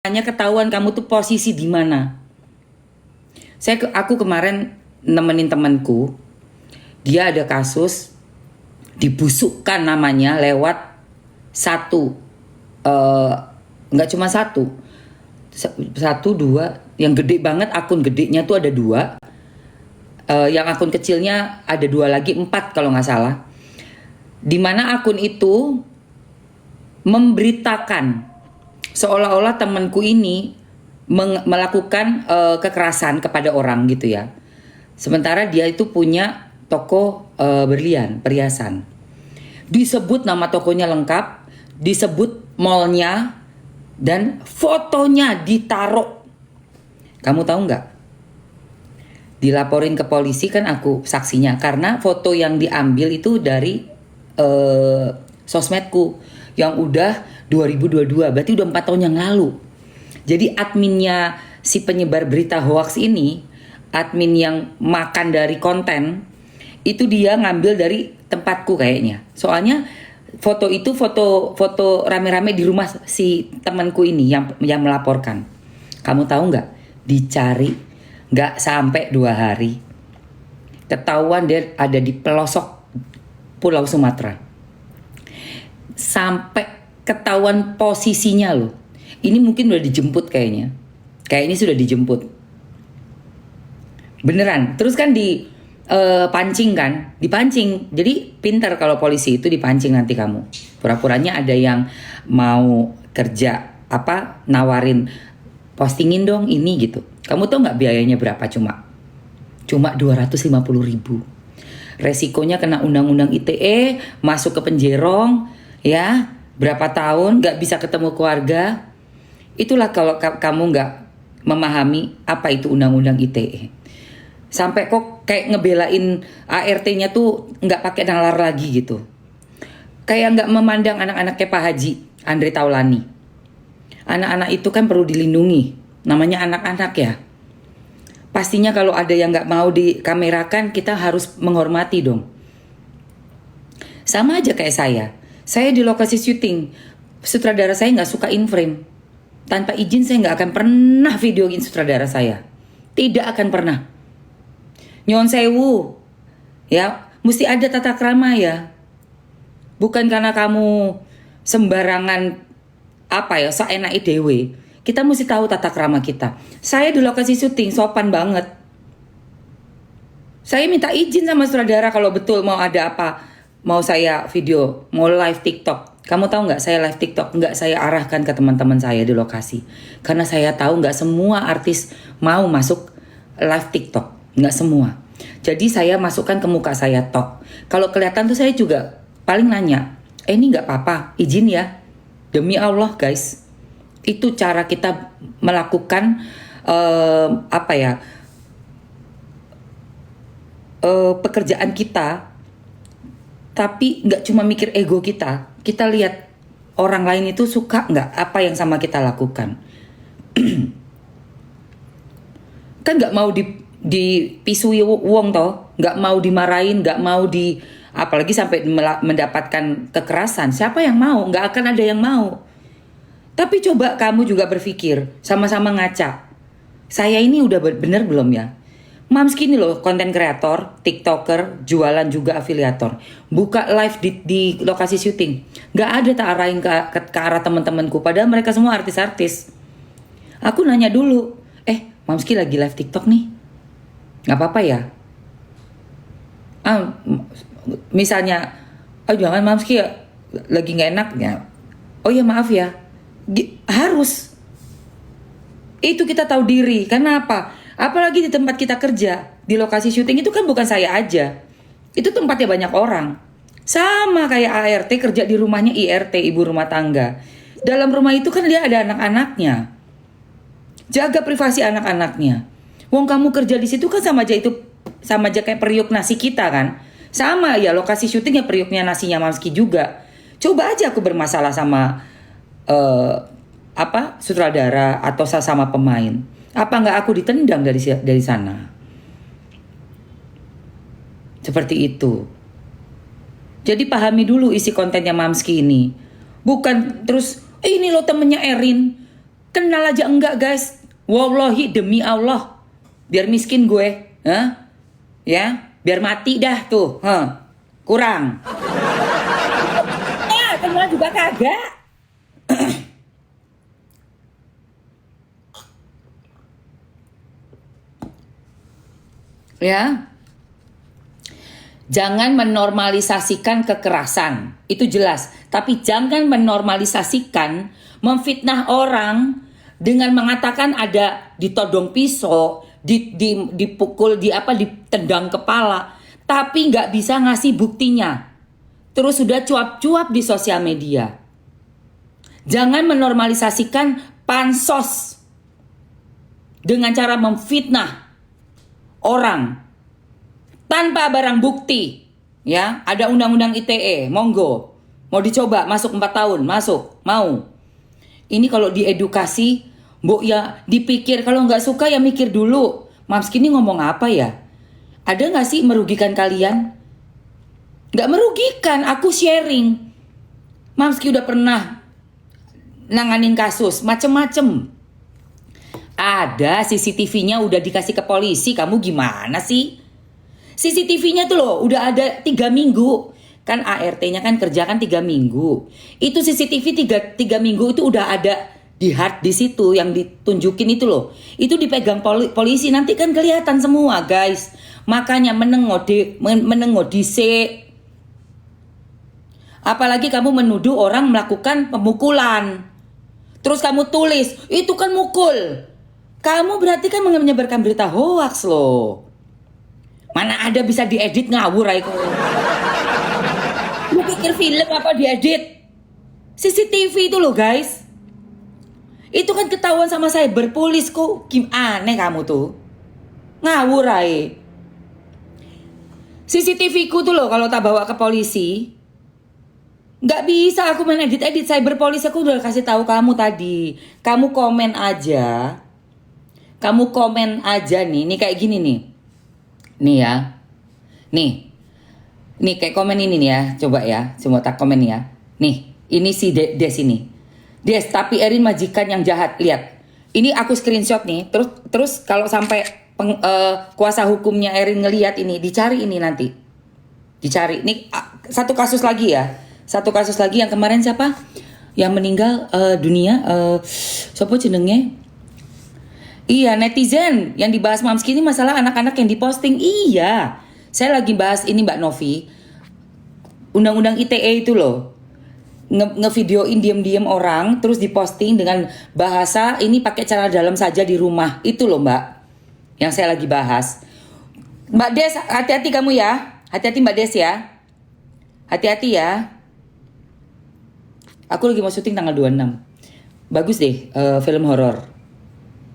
hanya ketahuan kamu tuh posisi di mana. Aku kemarin nemenin temanku, dia ada kasus dibusukkan namanya lewat satu, nggak cuma satu dua, yang gede banget akun gedenya tuh ada dua, yang akun kecilnya ada dua lagi, 4 kalau nggak salah. Dimana akun itu memberitakan seolah-olah temanku ini melakukan kekerasan kepada orang gitu ya. Sementara dia itu punya toko berlian, perhiasan. Disebut nama tokonya lengkap, disebut mallnya, dan fotonya ditaruh. Kamu tahu nggak? Dilaporin ke polisi kan aku saksinya, karena foto yang diambil itu dari sosmedku yang udah 2022, berarti udah 4 tahun yang lalu. Jadi adminnya si penyebar berita hoax ini, admin yang makan dari konten, itu dia ngambil dari tempatku kayaknya. Soalnya foto itu foto rame-rame di rumah si temanku ini yang melaporkan. Kamu tahu nggak? Dicari nggak sampai 2 hari, ketahuan dia ada di pelosok Pulau Sumatera. Sampai ketahuan posisinya loh. Ini mungkin udah dijemput kayaknya. Kayaknya sudah dijemput. Beneran. Terus kan dipancing kan? Dipancing. Jadi pintar kalau polisi itu dipancing nanti kamu. Pura-puranya ada yang mau kerja nawarin, postingin dong ini gitu. Kamu tahu nggak biayanya berapa? Cuma 250.000. Resikonya kena undang-undang ITE, masuk ke penjerong, ya berapa tahun, nggak bisa ketemu keluarga. Itulah kalau kamu nggak memahami apa itu undang-undang ITE. Sampai kok kayak ngebelain ART-nya tuh nggak pakai nalar lagi gitu. Kayak nggak memandang anak-anak kayak Pak Haji Andre Taulani. Anak-anak itu kan perlu dilindungi. Namanya anak-anak ya. Pastinya kalau ada yang nggak mau dikamerakan, kita harus menghormati dong. Sama aja kayak saya di lokasi syuting, sutradara saya nggak suka in frame. Tanpa izin saya nggak akan pernah videoin sutradara saya. Tidak akan pernah. Nyon sewu, ya mesti ada tata krama ya. Bukan karena kamu sembarangan seenak dewe. Kita mesti tahu tata krama kita. Saya di lokasi syuting sopan banget. Saya minta izin sama sutradara kalau betul mau ada apa. Mau saya video, mau live TikTok. Kamu tahu nggak, saya live TikTok nggak saya arahkan ke teman-teman saya di lokasi. Karena saya tahu nggak semua artis mau masuk live TikTok. Nggak semua. Jadi saya masukkan ke muka saya tok. Kalau kelihatan tuh saya juga paling nanya, ini nggak apa-apa, izin ya. Demi Allah guys. Itu cara kita melakukan pekerjaan kita, tapi nggak cuma mikir ego kita. Kita lihat orang lain itu suka nggak apa yang sama kita lakukan. Kan nggak mau dipisui wong toh, nggak mau dimarahin, nggak mau apalagi sampai mendapatkan kekerasan. Siapa yang mau? Nggak akan ada yang mau. Tapi coba kamu juga berpikir, sama-sama ngaca. Saya ini udah bener belum ya? Mamski ini loh, konten kreator, tiktoker, jualan juga afiliator. Buka live di lokasi syuting. Gak ada tak arahin ke arah teman-temanku. Padahal mereka semua artis-artis. Aku nanya dulu, Mamski lagi live TikTok nih. Gak apa-apa ya? Misalnya, jangan Mamski ya, lagi gak enak ya. Oh ya maaf ya. Harus. Itu kita tahu diri. Karena apa? Apalagi di tempat kita kerja, di lokasi syuting itu kan bukan saya aja. Itu tempatnya banyak orang. Sama kayak ART kerja di rumahnya IRT, ibu rumah tangga. Dalam rumah itu kan dia ada anak-anaknya. Jaga privasi anak-anaknya. Wong kamu kerja di situ kan sama aja kayak periuk nasi kita kan. Sama ya, lokasi syutingnya periuknya nasinya Mamski juga. Coba aja aku bermasalah sama sutradara atau sama pemain. Apa nggak aku ditendang dari sana? Seperti itu. Jadi pahami dulu isi kontennya Mamski ini. Bukan terus, ini lo temennya Erin. Kenal aja enggak guys. Wallahi demi Allah. Biar miskin gue. Hah? Ya, biar mati dah tuh. Kurang. Kenal juga kagak. Ya. Jangan menormalisasikan kekerasan. Itu jelas. Tapi jangan menormalisasikan memfitnah orang dengan mengatakan ada ditodong pisau, dipukul, ditendang kepala, tapi nggak bisa ngasih buktinya. Terus sudah cuap-cuap di sosial media. Jangan menormalisasikan pansos dengan cara memfitnah orang tanpa barang bukti. Ya, ada undang-undang ITE, monggo. Mau dicoba masuk 4 tahun, masuk, mau. Ini kalau diedukasi, mbok ya dipikir, kalau nggak suka ya mikir dulu. Mamski ini ngomong apa ya? Ada nggak sih merugikan kalian? Nggak merugikan, aku sharing. Mamski udah pernah nanganin kasus, macem-macem. Ada CCTV-nya udah dikasih ke polisi, kamu gimana sih? CCTV-nya tuh loh, udah ada 3 minggu. Kan ART-nya kan kerja kan 3 minggu. Itu CCTV 3 minggu itu udah ada di hard di situ yang ditunjukin itu loh. Itu dipegang polisi, nanti kan kelihatan semua guys. Makanya menengok dhisik. Apalagi kamu menuduh orang melakukan pemukulan. Terus kamu tulis, itu kan mukul. Kamu berarti kan menyebarkan berita hoax loh. Mana ada bisa diedit, ngawur aja. Lu pikir film apa diedit? CCTV itu loh guys. Itu kan ketahuan sama cyberpolice kok. Aneh kamu tuh. Ngawur aja. CCTV ku tuh loh kalau tak bawa ke polisi, nggak bisa aku main edit cyberpolice. Aku udah kasih tahu kamu tadi. Kamu komen aja. Kamu komen aja nih. Nih kayak gini nih. Nih ya. Nih kayak komen ini nih ya. Coba ya. Semua tak komen ya. Nih. Ini si Des ini. Des, tapi Erin majikan yang jahat. Lihat. Ini aku screenshot nih. Terus kalau sampai kuasa hukumnya Erin ngelihat ini, dicari ini nanti. Dicari. Nih satu kasus lagi ya. Satu kasus lagi yang kemarin siapa? Yang meninggal dunia. Siapa jenenge? Iya, netizen yang dibahas Mamski ini masalah anak-anak yang diposting. Iya. Saya lagi bahas ini Mbak Novi. Undang-undang ITE itu loh. Ngevideoin diem-diem orang terus diposting dengan bahasa ini pakai celana dalam saja di rumah. Itu loh Mbak. Yang saya lagi bahas. Mbak Des, hati-hati kamu ya. Hati-hati Mbak Des ya. Hati-hati ya. Aku lagi mau syuting tanggal 26. Bagus deh, film horor.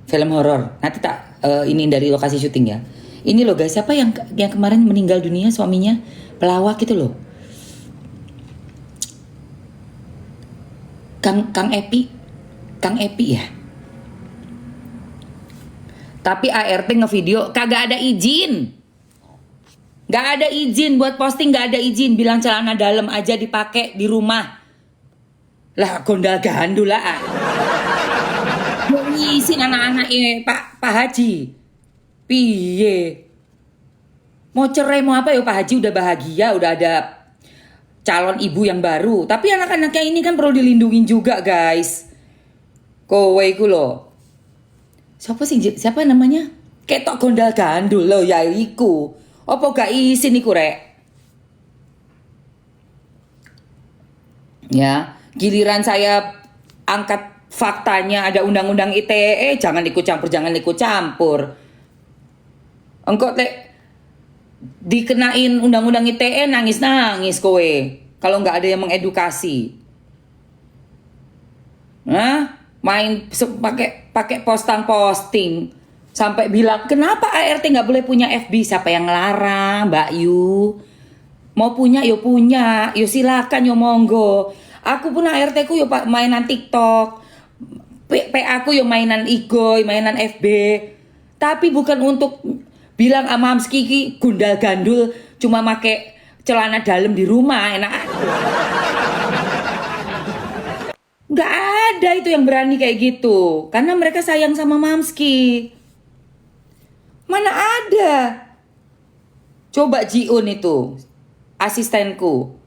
Film horor. Nanti tak ini dari lokasi syuting ya. Ini loh guys, siapa yang kemarin meninggal dunia suaminya? Pelawak itu loh. Kang Epi ya. Tapi ART ngevideo kagak ada izin. Gak ada izin buat posting, gak ada izin. Bilang celana dalam aja dipakai di rumah. Lah gondal gandul lah. Mau izin anak-anak Pak Haji. Piye? Mau cerai mau apa ya Pak Haji udah bahagia, udah ada calon ibu yang baru. Tapi anak-anaknya ini kan perlu dilindungin juga guys. Kowe iku loh. Siapa namanya? Ketok gondal gandul loh ya iku. Apa gak izin iku rek? Ya, giliran saya angkat faktanya ada undang-undang ITE, jangan ikut campur. Engkau dikenain undang-undang ITE nangis kowe kalau nggak ada yang mengedukasi. Main pakai posting sampai bilang kenapa ART nggak boleh punya FB? Siapa yang larang Mbak Yu? Mau punya yo punya, yo silakan yo monggo. Aku pun ART ku yo mainan TikTok, PA aku yo mainan Igoy, mainan FB. Tapi bukan untuk bilang sama Mamski gundal gandul cuma make celana dalam di rumah enak. Nggak ada itu yang berani kayak gitu. Karena mereka sayang sama Mamski. Mana ada. Coba Jiun itu, asistenku.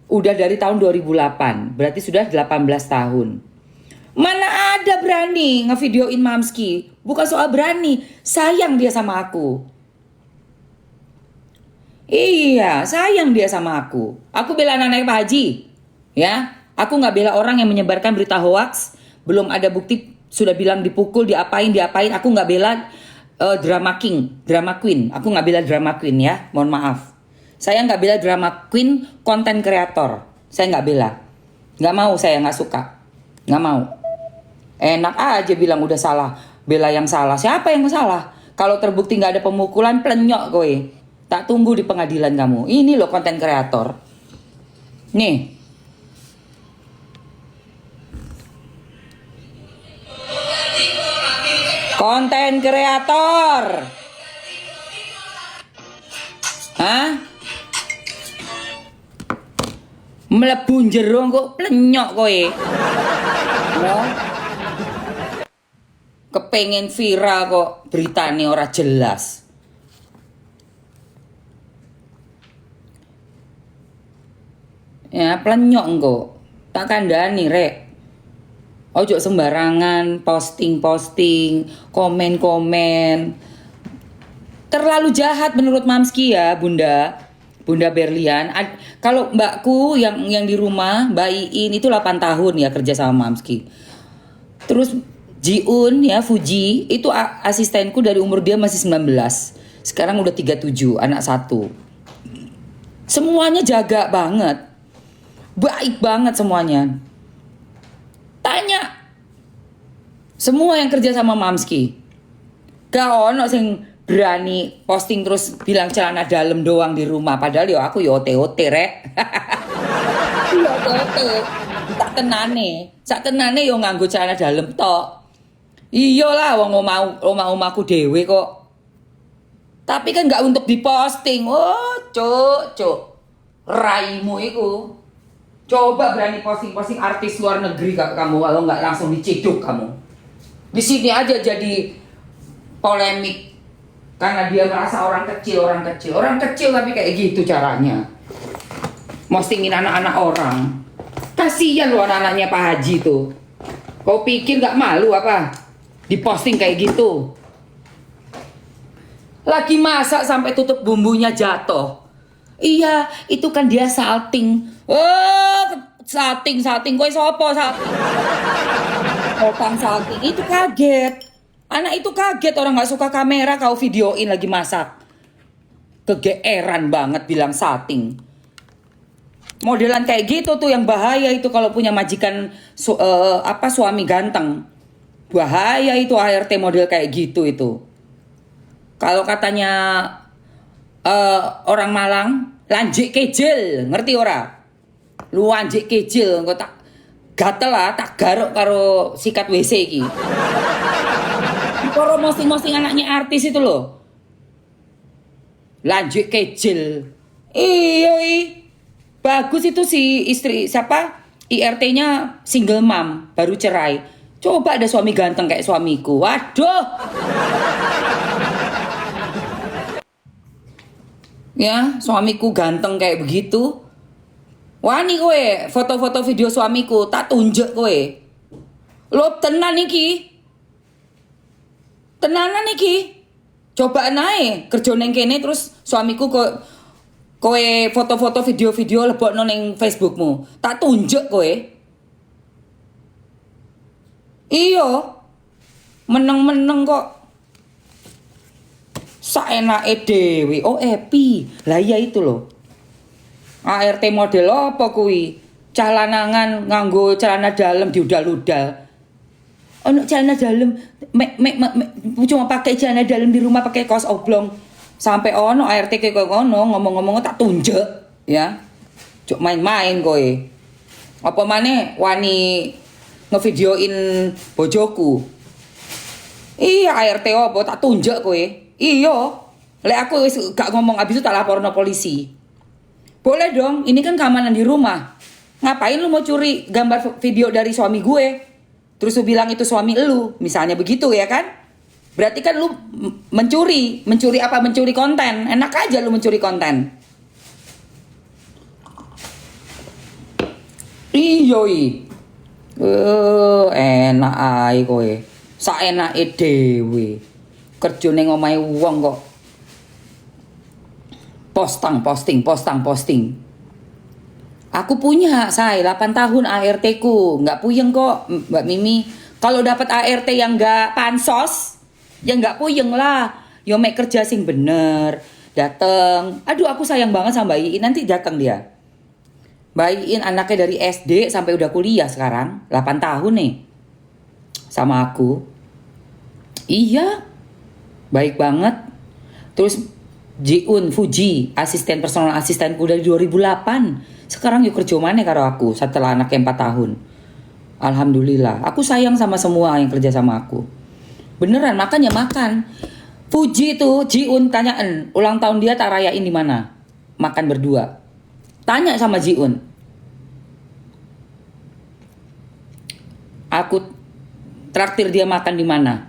Udah dari tahun 2008. Berarti sudah 18 tahun. Mana ada berani ngevideoin Mamski. Bukan soal berani. Sayang dia sama aku. Iya, sayang dia sama aku. Aku bela anak-anak Pak Haji. Ya, aku nggak bela orang yang menyebarkan berita hoax. Belum ada bukti, sudah bilang dipukul, diapain. Aku nggak bela drama queen. Aku nggak bela drama queen ya, mohon maaf. Saya nggak bela drama queen, konten kreator. Saya nggak bela. Nggak mau, saya nggak suka. Nggak mau. Enak aja bilang udah salah. Bela yang salah. Siapa yang salah? Kalau terbukti nggak ada pemukulan, plenyok kowe. Tak tunggu di pengadilan kamu. Ini loh konten kreator. Nih. Konten kreator. Hah? Mlebu jero kok plenyok kowe. No? Kepengen viral kok beritane ora jelas. Ya plenyok engko. Tak kandhani rek. Ojo sembarangan posting, komen. Terlalu jahat menurut Mamski ya, Bunda Berlian. Kalau mbakku yang di rumah, Mbak Iin itu 8 tahun ya kerja sama Mamski. Terus Jiun ya, Fuji itu asistenku dari umur dia masih 19. Sekarang udah 37, anak 1. Semuanya jaga banget. Baik banget semuanya. Tanya semua yang kerja sama Mamski. Gak ono sing berani posting terus bilang celana dalam doang di rumah. Padahal yo aku yo ote-ote rek. Yo ote-ote. Sak tenane yo nganggo celana dalam tok. Iya lah wong omah-omahku dhewe kok. Tapi kan gak untuk diposting. Oh, cuk. Raimu iku. Coba berani posting artis luar negeri kamu, kalau nggak langsung diciduk kamu. Di sini aja jadi polemik karena dia merasa orang kecil tapi kayak gitu caranya. Postingin anak-anak orang. Kasihan loh anak-anaknya Pak Haji tuh. Kau pikir nggak malu apa? Diposting kayak gitu. Lagi masak sampai tutup bumbunya jatuh. Iya, itu kan dia salting. Oh, salting. Kowe sopo salting? Opang salting. Itu kaget. Anak itu kaget, orang gak suka kamera kau videoin lagi masak. Kegeeran banget bilang salting. Modelan kayak gitu tuh yang bahaya itu kalau punya majikan suami ganteng. Bahaya itu ART model kayak gitu itu. Kalau katanya orang Malang lanjik kejel, ngerti ora? Lu lanjik kejel, engko tak gatel lah, tak garuk karo sikat WC iki. Karo mosting-mosting anaknya artis itu loh. Lanjik kejel. Iya. Bagus itu si istri siapa? IRT-nya single mom, baru cerai. Coba ada suami ganteng kayak suamiku. Waduh. Ya, suamiku ganteng kayak begitu. Wani kowe, foto-foto video suamiku tak tunjuk kowe. Lo tenan iki. Tenanan iki. Coba naik kerja neng kene terus suamiku kowe foto-foto video-video lebokno ning Facebookmu. Tak tunjuk kowe. Iyo. Meneng-meneng kok. Saenake dhewe. Oh, Epi. Lah iya itu loh. ART model apa kuwi? Cah lanangan nganggo celana dalam diudal-udal. Ono celana dalam cuma pakai celana dalam di rumah pakai kaos oblong. Sampai ono ART kayak ngono ngomong-ngomong tak tunjuk, ya. Cuk main-main kowe. Apa maneh wani ngevideoin bojoku. Iya ART apa tak tunjuk kowe. Iya, lek aku gak ngomong abis itu tak laporno polisi. Boleh dong, ini kan keamanan di rumah. Ngapain lu mau curi gambar video dari suami gue? Terus lu bilang itu suami lu, misalnya begitu ya kan? Berarti kan lu mencuri. Mencuri apa? Mencuri konten. Enak aja lu mencuri konten. Iyoi. Enak ae kowe. Saenake dhewe. Kerjane ngomahe wong kok. Posting. Aku punya, 8 tahun ART ku. Nggak puyeng kok, Mbak Mimi. Kalau dapat ART yang nggak pansos, ya nggak puyeng lah. Yo mek kerja sing bener. Dateng. Aduh, aku sayang banget sama Mbak Iin. Nanti datang dia. Mbak Iin anaknya dari SD sampai udah kuliah sekarang. 8 tahun nih. Sama aku. Iya. Baik banget. Terus Jiun Fuji, personal asistenku dari 2008. Sekarang yuk kerja mana karo aku setelah anaknya 4 tahun. Alhamdulillah. Aku sayang sama semua yang kerja sama aku. Beneran, makan ya makan. Fuji tuh, Jiun tanyaan, ulang tahun dia tak rayain di mana? Makan berdua. Tanya sama Jiun. Aku traktir dia makan di mana?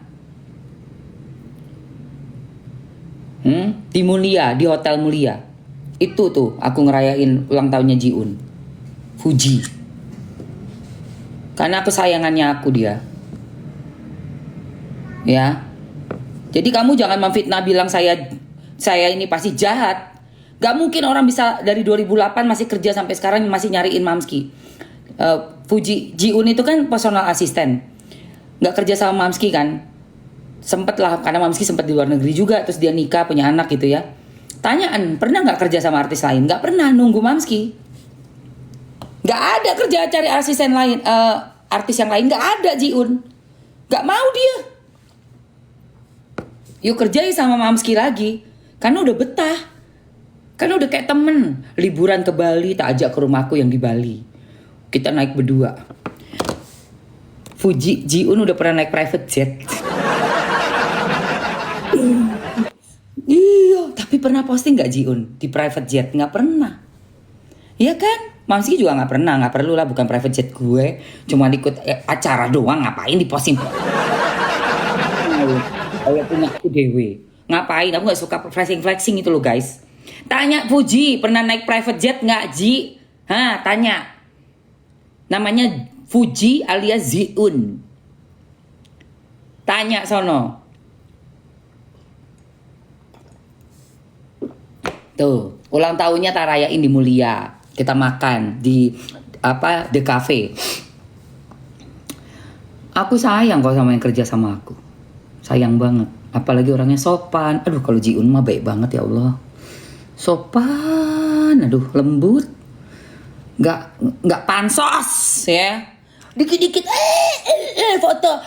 Di Mulia, di Hotel Mulia. Itu tuh aku ngerayain ulang tahunnya Jiun. Fuji. Karena kesayangannya aku dia. Ya. Jadi kamu jangan memfitnah bilang saya ini pasti jahat. Gak mungkin orang bisa dari 2008 masih kerja sampai sekarang masih nyariin Mamski. Fuji Jiun itu kan personal asisten. Gak kerja sama Mamski kan? Sempet lah, karena Mamski sempat di luar negeri juga. Terus dia nikah, punya anak gitu ya. Tanyaan, pernah gak kerja sama artis lain? Gak pernah, nunggu Mamski. Gak ada kerja cari asisten lain, artis yang lain. Gak ada Jiun. Gak mau dia. Yuk kerjain sama Mamski lagi. Karena udah betah. Karena udah kayak temen. Liburan ke Bali, tak ajak ke rumahku yang di Bali. Kita naik berdua. Fuji Jiun udah pernah naik private jet. Iya, tapi pernah posting gak Jiun di private jet? Gak pernah. Iya kan? Mamski juga gak pernah, gak perlu lah, bukan private jet gue. Cuma ikut acara doang, ngapain diposting? Kalau punya aku dewe. Ngapain? Aku gak suka flexing itu loh guys. Tanya Fuji, pernah naik private jet gak Ji? Hah, tanya. Namanya Fuji alias Jiun. Tanya sono. Tuh, ulang tahunnya tak rayain di Mulia. Kita makan di The Cafe. Aku sayang kok sama yang kerja sama aku. Sayang banget. Apalagi orangnya sopan. Aduh, kalau Jiun mah baik banget ya Allah. Sopan, aduh lembut. Nggak pansos ya. Dikit-dikit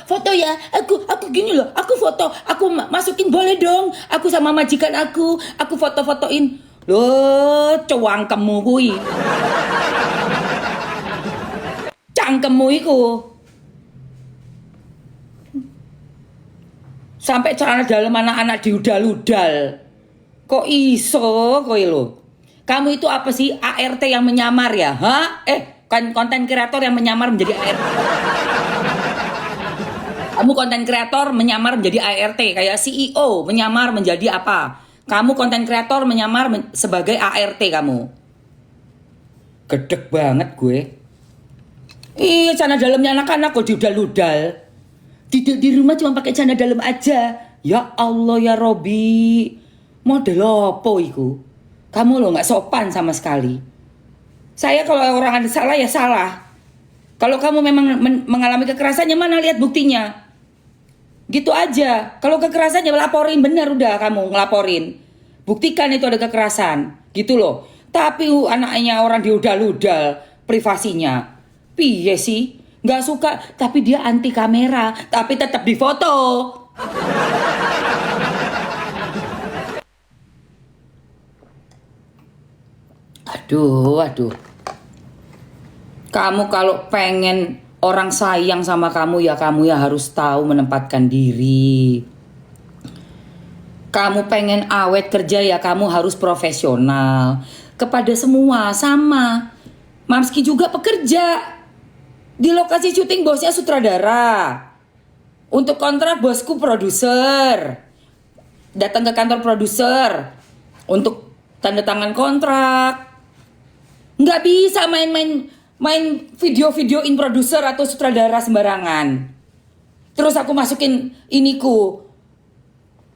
foto ya. Aku gini loh. Aku foto, aku masukin boleh dong. Aku sama majikan aku foto-fotoin. Loh, cangkemmu kuwi. Cangkemmu iku. Sampai celana dalam anak-anak diudal-udal. Kok iso kowe lho? Kamu itu apa sih? ART yang menyamar ya? Hah? Kan konten kreator yang menyamar menjadi ART. Kamu konten kreator menyamar menjadi ART. Kayak CEO menyamar menjadi apa? Kamu konten kreator menyamar sebagai ART kamu. Gedek banget gue. Iya, celana dalamnya anak-anak kok diudal-udal. Tidur di rumah cuma pakai celana dalam aja. Ya Allah ya Robi. Model apa iku? Kamu lo gak sopan sama sekali. Saya kalau orang ada salah ya salah. Kalau kamu memang mengalami kekerasannya, mana lihat buktinya. Gitu aja. Kalau kekerasannya laporin, benar udah kamu ngelaporin. Buktikan itu ada kekerasan. Gitu loh. Tapi anaknya orang diudal-udal privasinya. Piye sih? Gak suka, tapi dia anti kamera. Tapi tetap difoto. Aduh. Kamu kalau pengen orang sayang sama kamu ya harus tahu menempatkan diri. Kamu pengen awet kerja ya kamu harus profesional. Kepada semua sama. Mamski juga pekerja. Di lokasi syuting bosnya sutradara. Untuk kontrak bosku produser. Datang ke kantor produser untuk tanda tangan kontrak. Nggak bisa main video-videoin produser atau sutradara sembarangan. Terus aku masukin iniku,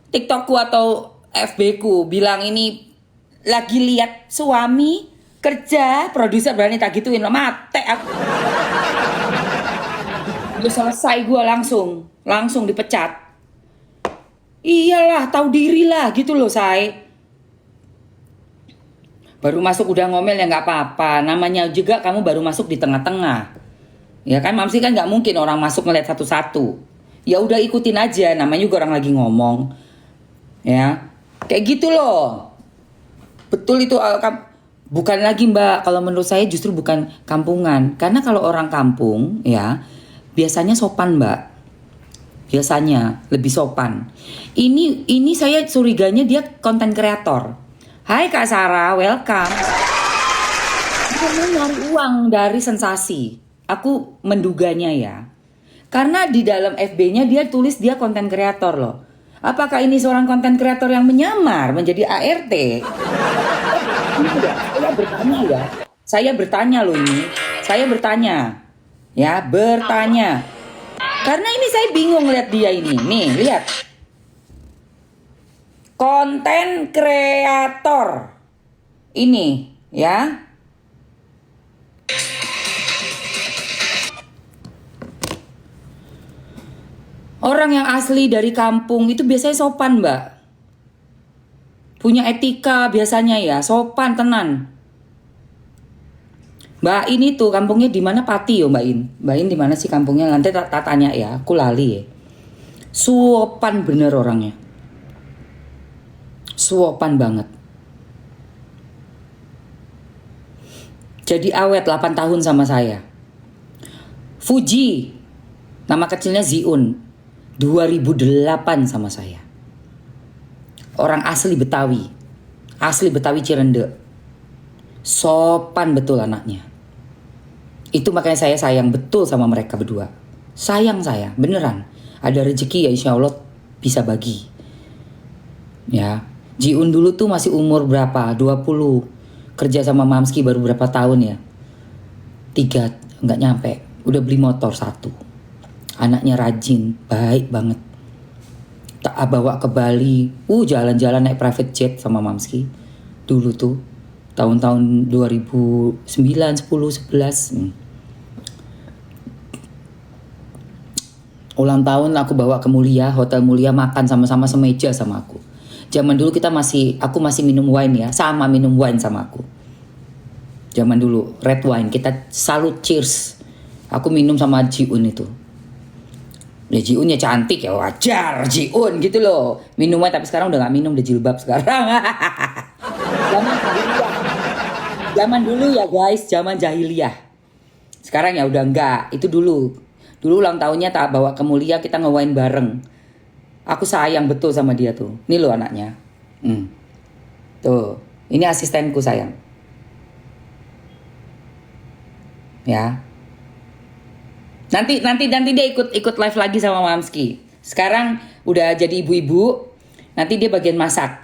TikTokku atau FB ku, bilang ini lagi lihat suami kerja, produser berani tak gituin, mate aku. Udah selesai gue langsung dipecat. Iyalah, tahu diri lah gitu loh, say. Baru masuk udah ngomel ya nggak apa-apa. Namanya juga kamu baru masuk di tengah-tengah. Ya kan, Mamsi kan nggak mungkin orang masuk ngeliat satu-satu. Ya udah ikutin aja, namanya juga orang lagi ngomong. Ya, kayak gitu loh. Betul itu, bukan lagi Mbak. Kalau menurut saya justru bukan kampungan. Karena kalau orang kampung ya biasanya sopan Mbak. Biasanya lebih sopan. Ini saya curiganya dia konten kreator. Hai Kak Sarah, welcome. Kamu nyari uang dari sensasi. Aku menduganya ya. Karena di dalam FB-nya dia tulis dia konten kreator loh. Apakah ini seorang konten kreator yang menyamar menjadi ART? Saya bertanya ya. Saya bertanya loh ini. Saya bertanya. Ya, bertanya. Karena ini saya bingung lihat dia ini. Nih, lihat. Konten kreator. Ini, ya. Orang yang asli dari kampung itu biasanya sopan, Mbak. Punya etika biasanya ya, sopan tenan. Mbak ini tuh kampungnya di mana Pati yo Mbak In? Mbak In di mana sih kampungnya? Nanti tak tanya ya, aku lali ya. Sopan bener orangnya. Sopan banget. Jadi awet 8 tahun sama saya. Fuji, nama kecilnya Ziun, 2008 sama saya. Orang asli Betawi Cirende. Sopan betul anaknya. Itu makanya saya sayang betul sama mereka berdua. Sayang saya, beneran. Ada rezeki ya insya Allah bisa bagi. Ya, Jiun dulu tuh masih umur berapa? 20. Kerja sama Mamski baru berapa tahun ya? 3, nggak nyampe. Udah beli motor 1. Anaknya rajin, baik banget. Tak bawa ke Bali, jalan-jalan naik private jet sama Mamski. Dulu tuh, tahun-tahun 2009, 10, 11. Ulang tahun aku bawa ke Mulia, Hotel Mulia, makan sama-sama semeja sama aku. Zaman dulu aku masih minum wine ya, sama minum wine sama aku. Zaman dulu, red wine, kita salut cheers. Aku minum sama Jiun itu. Ya Jiun ya cantik ya, wajar Jiun gitu loh. Minum wine, tapi sekarang udah gak minum, udah jilbab sekarang. Zaman dulu ya guys, zaman jahiliyah. Sekarang ya udah enggak, itu dulu. Dulu ulang tahunnya tak bawa ke Mulia, kita nge-wine bareng. Aku sayang betul sama dia tuh. Ini loh anaknya. Tuh, ini asistenku sayang. Ya. Nanti dia ikut live lagi sama Mamski. Sekarang udah jadi ibu-ibu. Nanti dia bagian masak.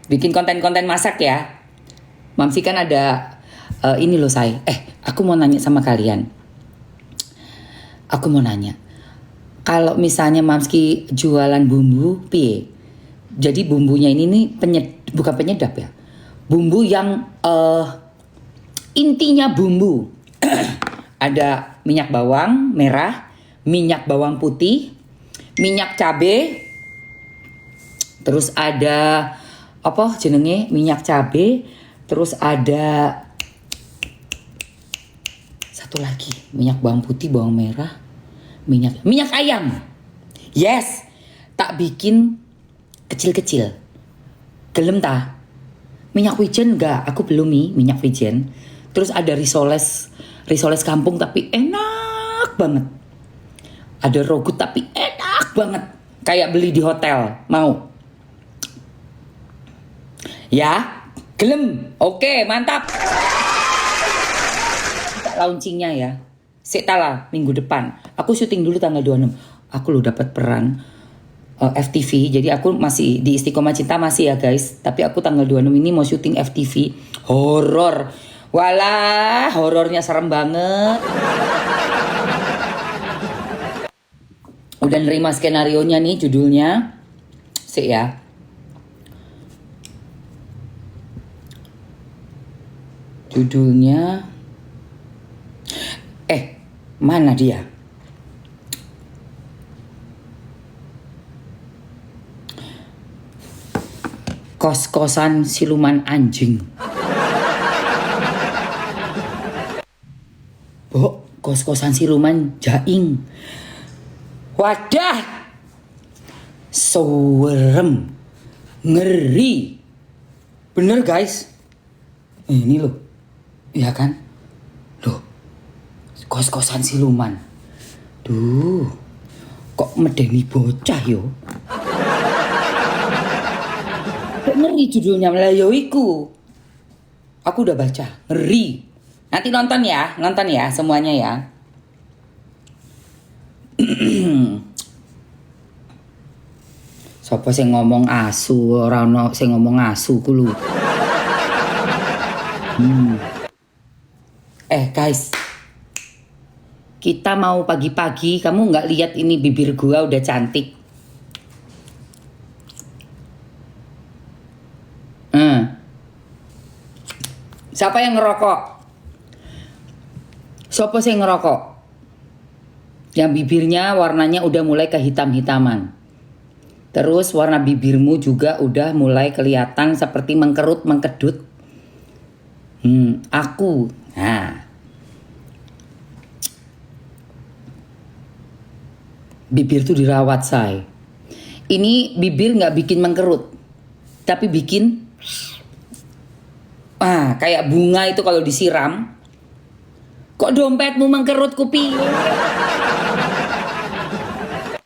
Bikin konten-konten masak ya. Mamski kan ada ini loh say. Aku mau nanya sama kalian. Kalau misalnya Mamski jualan bumbu, piye? Jadi bumbunya ini nih bukan penyedap ya. Bumbu yang intinya bumbu. Ada minyak bawang merah, minyak bawang putih, minyak cabe. Terus ada minyak cabe. Terus ada satu lagi, minyak bawang putih, bawang merah. Minyak ayam. Yes. Tak bikin kecil-kecil. Gelem ta? Minyak wijen enggak? Aku belum nih minyak wijen. Terus ada risoles kampung tapi enak banget. Ada rogut tapi enak banget. Kayak beli di hotel. Mau? Ya? Gelem? Oke, mantap. launchingnya ya. Setala minggu depan. Aku syuting dulu tanggal 26. Aku lo dapat peran FTV. Jadi aku masih di Istiqomah Cinta masih ya guys. Tapi aku tanggal 26 ini mau syuting FTV. Horor. Walah, horornya serem banget. Udah nerima skenarionya nih, judulnya. Sik ya. Judulnya mana dia? Kos-kosan siluman anjing. Kos-kosan siluman jaing. Wadah. Serem. Ngeri. Bener guys. Ini loh. Iya kan? Loh. Kos-kosan siluman. Duh. Kok medeni bocah yo? Kok ngeri judulnya Melayoiku. Aku udah baca. Ngeri. Nanti nonton ya semuanya ya. Sopo sing ngomong asu, ora ono sing ngomong asu ku lho. Guys. Kita mau pagi-pagi, kamu nggak lihat ini bibir gua udah cantik. Siapa yang ngerokok? Siapa sih yang ngerokok? Yang bibirnya warnanya udah mulai kehitam-hitaman. Terus warna bibirmu juga udah mulai kelihatan seperti mengkerut, mengkedut. Aku. Nah. Bibir tuh dirawat, say. Ini bibir nggak bikin mengkerut, tapi bikin kayak bunga itu kalau disiram. Kok dompetmu mengkerut kupi?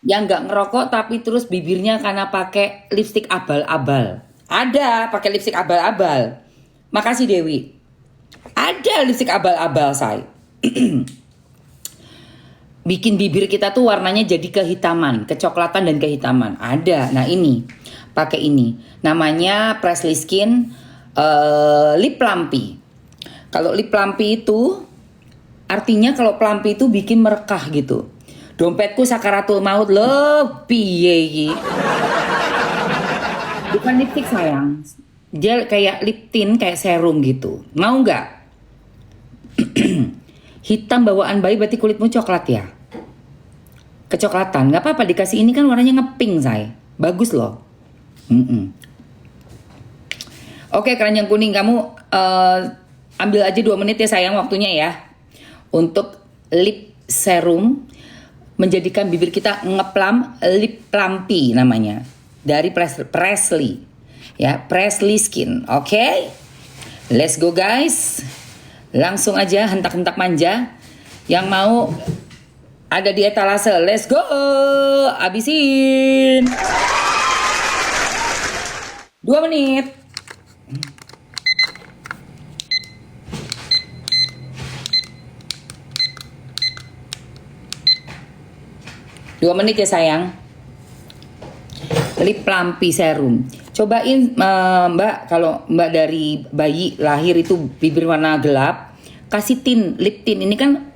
Yang nggak ngerokok tapi terus bibirnya karena pakai lipstik abal-abal. Ada pakai lipstik abal-abal. Makasih Dewi. Ada lipstik abal-abal, say. Bikin bibir kita tuh warnanya jadi kehitaman, kecoklatan dan kehitaman. Ada. Nah ini, pakai ini. Namanya Presley Skin Lip Plumpy. Kalau lip plumpy itu artinya kalau plumpy itu bikin merekah gitu. Dompetku sakaratul maut lebih piye. Bukan lipstick sayang. Dia kayak lip tint, kayak serum gitu. Mau nggak? Hitam bawaan bayi berarti kulitmu coklat ya? Kecoklatan, nggak apa-apa dikasih ini kan warnanya ngepink say. Bagus loh. Oke, keranjang kuning kamu ambil aja 2 menit ya sayang waktunya ya. Untuk lip serum menjadikan bibir kita ngeplam, lip plumpy namanya. Dari Presley. Ya, Presley Skin. Oke? Let's go guys. Langsung aja hentak-hentak manja. Yang mau ada di etalase. Let's go. Abisin. 2 menit. Dua menit ya sayang. Lip plumpy serum. Cobain Mbak, kalau Mbak dari bayi lahir itu bibir warna gelap, kasih tint, lip tint. Ini kan